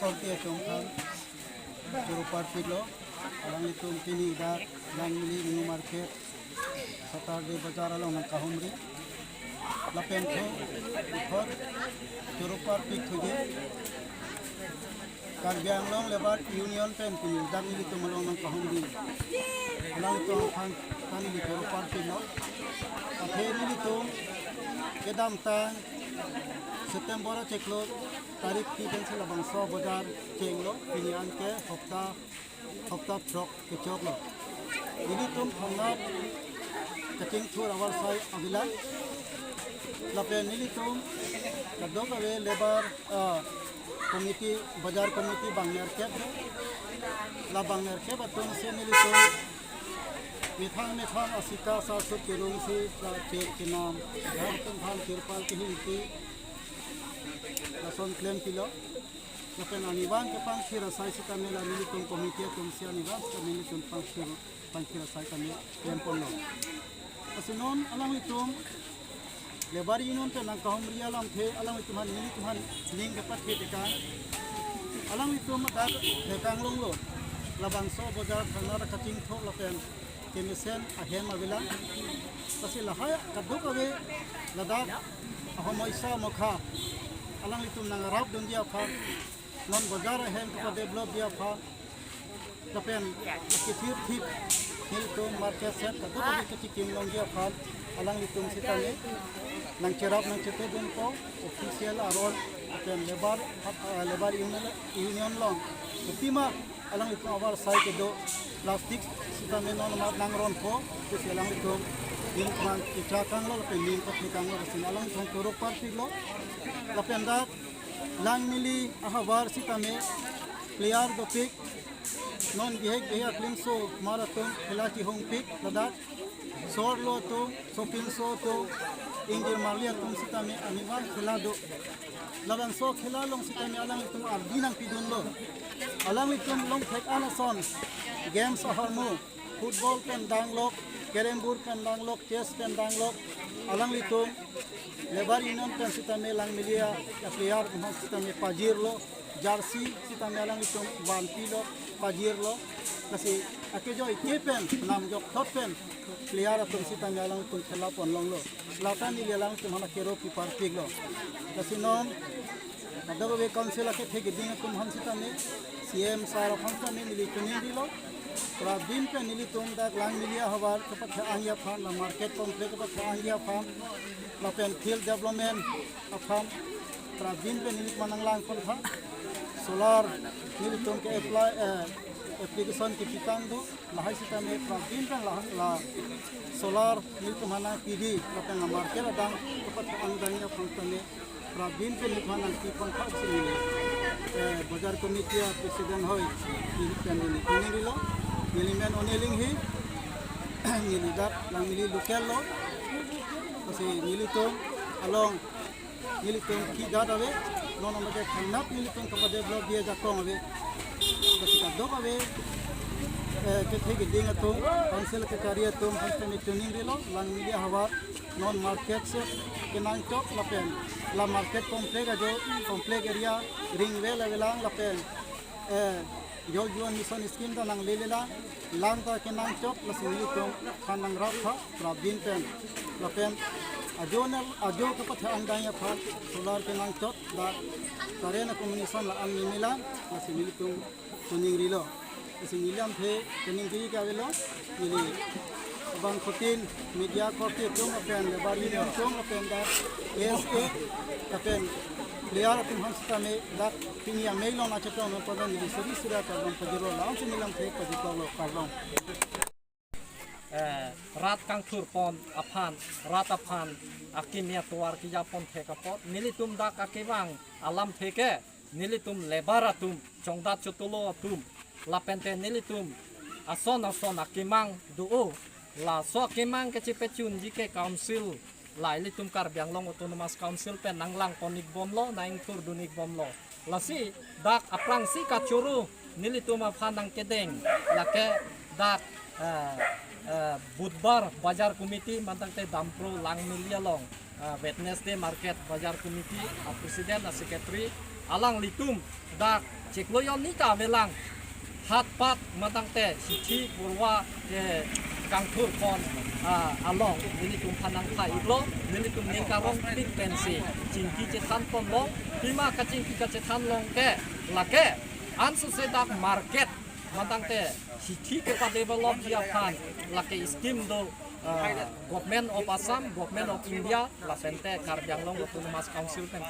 korte tongkang juru parti lo alang itu kini dak lang mili new market Saturday bazar along ng Kahumri lapen ko ikot juru parti tuji Karbiang long lebat union pen kini dang mili tu malong ng Kahumri alang itu kani di juru parti lo akhir mili tu kedam tang September ceklo तारीख की दिन से लबंसो बाजार चेंगलो पिनियान के हफ्ता ट्रक के चौकलो यदि तुम हंगा कटिंग थोर अवर साई अगला लपे नीली तुम कदो कवे लेबर कमिटी बाजार कमिटी बांगनेर के ला बांगनेर के तुम से नीली तुम मिठांग असिका सासुत के रूम से चेक के नाम घर तुम भान तिरपाल की Hindi Lason klaim kilo, lapen aniwan ke pangkira sai kami la militum komite komisi aniwan kami militum pangkira sai kami klaim pono. Asinon alang litum lebari inon pe nang Kahumri alam the alang litum han militum han ling dapat ketika alang litum dak dekang longlo labang so bazar thana kating thok lapen kemisen ahem avila pasi lahaya kaduk ave ladak ahomoisa mokha alang litum nang rap dun dia pha non bazar hem ko develop dia pha tapen kitir thip hil to market set ka to ki kim long dia pha alang litum sitane nang cherap nang chete dun ko official arol tapen lebar union long ultima alang litum awar sai ke do plastic sitane non nang ron ko to alang litum ing man kita kang lo tapen ling ko kang lo sin alang thong turo party lo Lapendak lang mili ahavar sitame player do pick non gihek kling so marathon khilaki hong pick ladak sor lo to shopping so to ingir malia tum sitame aniwan khilado labang so khilalong sitame alang itum ardinang pidun lo alang itum long thek anason games aharmu football pen danglok kerembur pen danglok chess pen danglok alang itum lebar inon pen sitame lang milia player sitame pajir lo jersey sitame alang itum ban pilo pajir lo kasi akejo ikepen nam jok thopen player atum sitame alang itum khela pon long lo latan ni alang itum hana kero pi party lo kasi non adago be council ake thege ding tum han sitame cm sara function ni mili tuning dilo pra din pe nili tum dak lang milia habar kapat angya phan la market complex kapat angya phan lapen field development afam pra din pe nili manang lang kon tha solar nili tum ke apply application ki pitang do lahai sita me pra din pe la solar nili tum hana pd lapen la market adang kapat angya phan tane pra din pe nili manang ki kon tha sini bazar committee president hoy nili pe nili dilo Nilimen oneling hi nilidak lang nili local lo kasi nilitum along nilitum ki dadawe non amage khanap nilitum ka develop dia jakong ave kasi kadok ave ke thege ding ato council ke karya tum hanste ni tuning dilo lang milia hawa non market se kenang chok lapen la market complex ajo complex area ring well avelang lapen Jol Juan Mission Scheme da nang lelela lang ta kenang chok la sili tong kanang rap tha prabin pen la pen ajo ka patha andaya pha solar kenang chok da karena komunikasi la an nimila la sili tong tuning rilo sinilam the tuning gi ka velo ini bang khotin media korte tong pen le bari tong pen da sa pen player atum hansta me dak pinia mailon acheton padan ni suri sura kadon pajiro launch nilam the pajikolo kadon rat kang turpon rat aphan akimia tuar ki japon thekapot nilitum dak akewang alam theke nilitum lebaratum chongdat chutulo atum lapente nilitum ason akimang duo la so akimang ke chipechun jike council lai litum Karbiang long autonomous council pen nanglang ponik bom lo naing tur dunik bom lo lasi dak aprang si kachuru nilitum aphanang kedeng lake dak budbar bazar committee mantang te dampro lang milia long Wednesday market bazar committee a president a secretary alang litum dak cekloyon nita velang hat pat matangte sithi purwa kangthur kon along nilitum panang khai iglo nilitum ningkarong tik pensi cingki cetan kon long pima kacingki kacetan long ke lake ansu sedak market matangte sithi ke pa develop dia pan lake scheme do government of Assam, government of India, la pente Karbianglong Autonomous Council pen.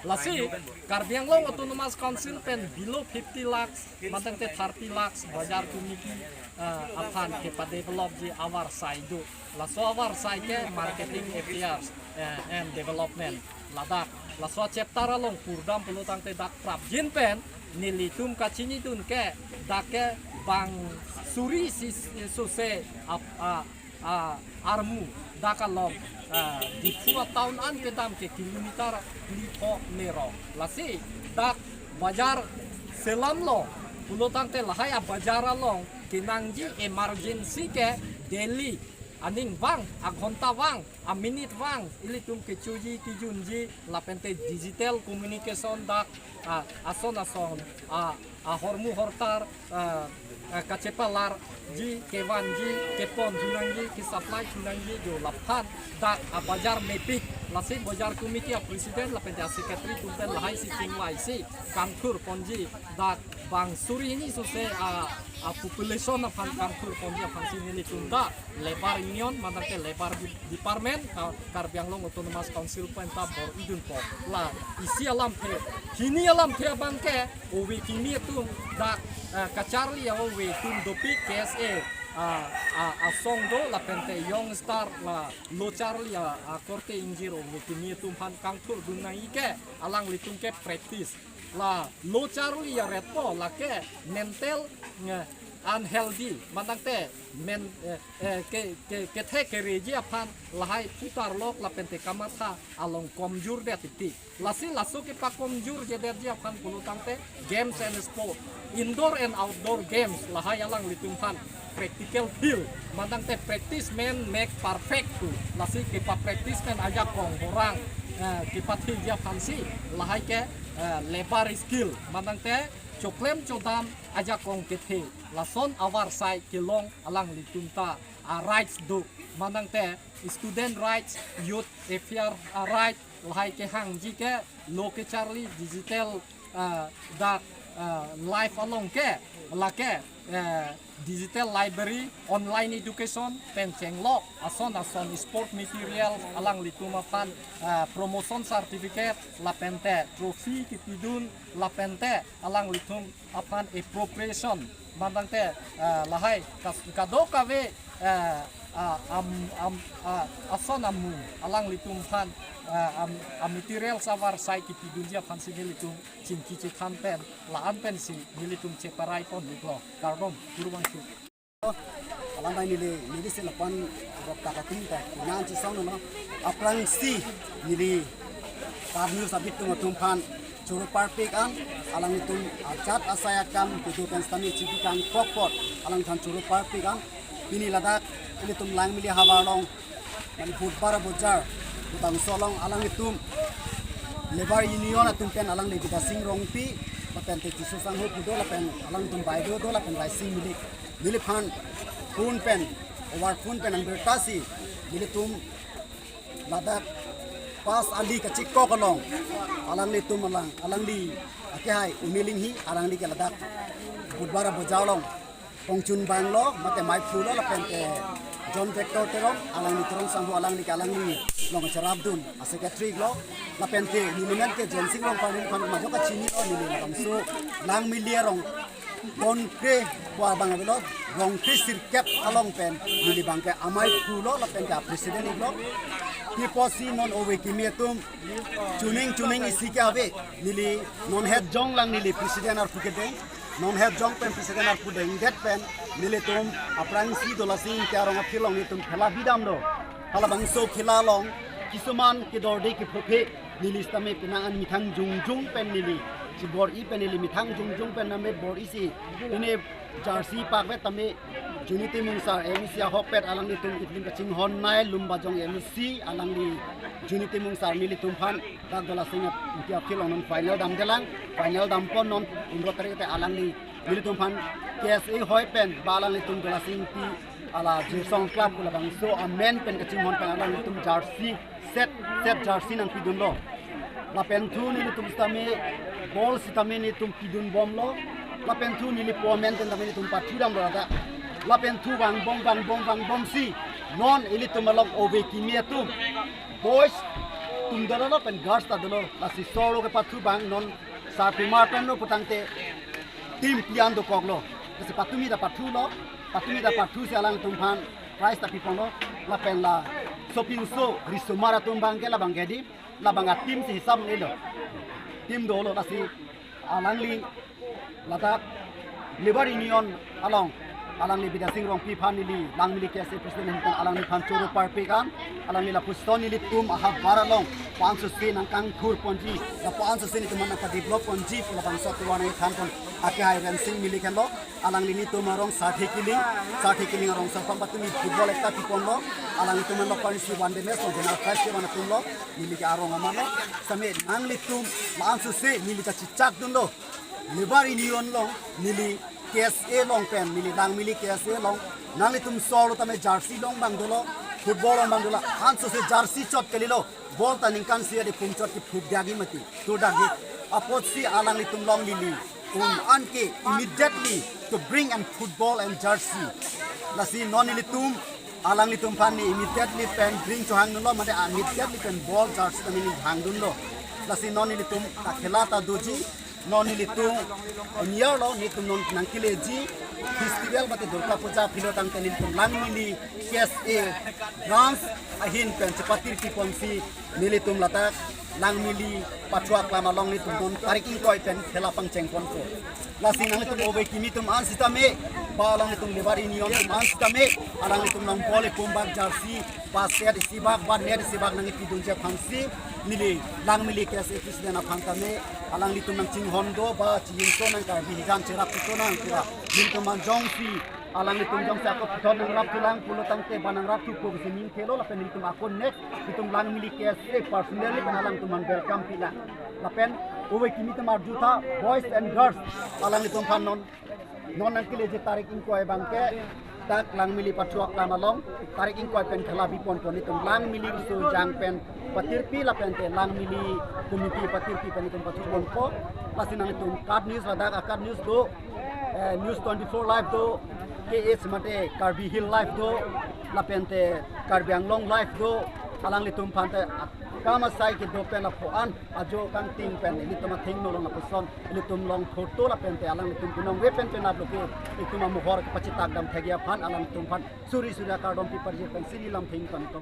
Lasi Karbianglong Autonomous Council pen below 50 lakhs, matangte 30 lakhs bajar community apan ke pa develop di our side do. La so our side ke marketing affairs and development ladak. La so chapter along purdam pelutangte dak prap jin pen nilitum kacini tun ke dake bang suri suse armu dakalom di pura tahun an ketam ke kilometer lipo nero lasi dak bajar selam lo pulo tangte lahai bajar long kinangji emergency ke Delhi aning wang agonta wang a minute wang ilitum ke chuji kijunji lapente digital communication dak ason hormu hortar kacepalar ji kewanji kepon junangji ki supply junangji jo laphan dak bajar mepik lasi bajar komiti presiden lapente secretary tunten lahai si tingwai si kangkur konji dak bang suri ini suse population of kangkur konji fangsi nili tunda lebar union manake lebar department Karbianglong Autonomous Council penta bor idun po la isi alam the kini alam the bangke owi kini tu dak kacarli ya owi tum dopi KSA song do la pente young star la lo charli ya korte injiro owi kini tum han kangkur dunai ke alang litum ke practice la lo charli ya repo la ke mental unhealthy manangte men ke the ke reji apan lahai putar lok la pente kamata along komjur de titi lasi laso ke pa komjur je derji apan pulutangte games and sport indoor and outdoor games lahai alang litumpan practical field manangte practice man make perfect tu lasi ke pa practice kan aja kong orang ke pathi dia fansi lahai ke lebar skill manangte choklem chodam aja kong kethe lason awar sai kilong alang litunta rights do manangte student rights youth affair right lahai ke hang ji ke loke charli digital da life along ke lake digital library online education penceng lo ason sport material alang lituma fan promotion certificate lapente trophy kitidun lapente alang litum apan appropriation bandangte lahai kado kawe ason amu alang litum fan material savar sai kitidun dia fan litum cinki cikan pen laan pen si militum ceparai pon liglo karbom kurubang su alam nili selapan rokta kating ta ngan ci song no aprang si nili karnu sabit tu pan churu parpik an alang itu acat asayakam kudu kan stami cikikan kokpot alang than churu parpik an ini ladak ini tum lang mili hawarong man futbara bojar utang solong alang itu lebar union atum pen alang le kita sing rongpi paten te kisu sang ho kudo lapen alang tum bai do lapen bai sing mili phan phun pen over phun pen ang bertasi mili tum ladak pas ali ka chikko kalong alang le tum alang li ake hai umiling hi alang li ke ladak budbara bojawlong pongchun banglo mate mai phulo lapen te John Vector terong alang ni terong sanghu alang ni kalang ni long charabdun a secretary lo la pente ni men ke jensing long panin kan ma ka chini lo ni lang so lang milia rong don ke wa bang lo rong krisir kep along pen ni bang ke amai phulo la pen ka president lo piposi non owe kimietum tuning isike ave nili non head jong lang nili president ar pukede non head jong pen president ar pudeng get pen nili tum aprang si dolasing karong apilong nitum khela bidam do hala bangso khela long kisuman ke dorde ke phophe nili stame pinangan mithang jung pen nili chibor I pen nili mithang jung pen name bor isi ine jersey pak ve tame Unity Mungsar MC Hopet alang ni tum itlim kaching hon nai lumba jong MC alang ni Unity Mungsar nili tumphan dak dola singa tiap kilong non final dam delang final dam pon non indro tarik te alang ni nili tumphan KSA hoi pen ba alang ni tum dola sing ti ala Jirsong Club kula bang so amen pen kaching hon pen alang ni tum jersey set jersey nang pidun lo la pen thu nili tum stame ball sitame ni tum pidun bom lo la pen thu nili pomen ten tame ni tum patudam lo da la pen thu bang bom si non ili tum alok ove kimia tum boys tum dalo lo pen guards ta dalo la si solo ke pathu bang non sa primar pen no putangte tim pian do koglo se patumi da pathu se alang tum phan price ta pipon lo la pen la shopping so risomara tum bang ke la bang gedi la bang tim si hisab ni lo tim do lo la si alang li la ta Labor Union alang ni bida sing rong pi phan ni lang mili ke se president kan alang ni phan choro par pe kan alang ni la puston ni tum aha baralong 500 se nang kang thur ponji la 500 se ni tum na ka develop ponji la bang sa tuwa ni khan kon ake hai ran sing mili kan lo alang ni tum arong 60 killing arong sa pam patumi football ekta ti pon lo alang ni tum lo kon si one day match lo jena first ke bana tum lo mili ka arong amalo same nang li tum 500 se mili ka chichak dun lo Labor Union lo mili KSA long pen mili dang mili KSA long nangli tum solo tame jersey long bang dolo football long bang dola hanso se jersey chot kelilo ball ta ningkan sia de pum chot ki phuk dagi mati to dagi apot si alang li tum long lili anke immediately to bring and football and jersey la si non li tum alang li tum pan ni immediately pen bring to hang no mate immediately pen ball jersey tame ni hang dun lo la si non li tum ta khelata doji non ni tu niar lo ni tu non nang kileji festival bate durga puja philo tang tenin tu lang ni KSA dance ahin pen chapatir ki ponsi nili tum lata lang mili patwa klama long ni tum don tarik in koi pen khela pang cheng pon ko la sinang tum obe kimi tum an sitame ba long ni tum Labor Union tum an sitame alang ni tum nang bole pumbak jersey basket sibak ba net sibak nang ki dunje pangsi nili lang mili KSA president apangtame alang li tum nang ching hondo ba ching so nang ka bijan cherap to nang kira lim tum man jong si alang li tum jong sa ko thon nang rap tulang pulo tang te banang rap tu ko simin khelo la pen tum akon next tum lang mili KSA personally alang tum man welcome pila la pen owe kimi tum ar jutha boys and girls alang li tum phan non nang kile je tarik in ko e bangke tak lang mili patruak lama long tarik in ko pen khala bi pon pon tum lang mili so jang pen patirpi la pen te lang mili committee patirpi pen tum patru pon ko lasinang tum card news ladak card news do news 24 live do KS mate Karbi Hill live do la pen te Karbi Anglong live do alang li tum phan te kama sai ke do pen la pho an ajo kan ting pen ni tum thing no long la poson ni tum long photo la pen te alang li tum kunong we pen pen ablo ke itum mo hor ke pachitak dam thagia phan alang tum phan suri kardom pi parje pen sini lam thing kan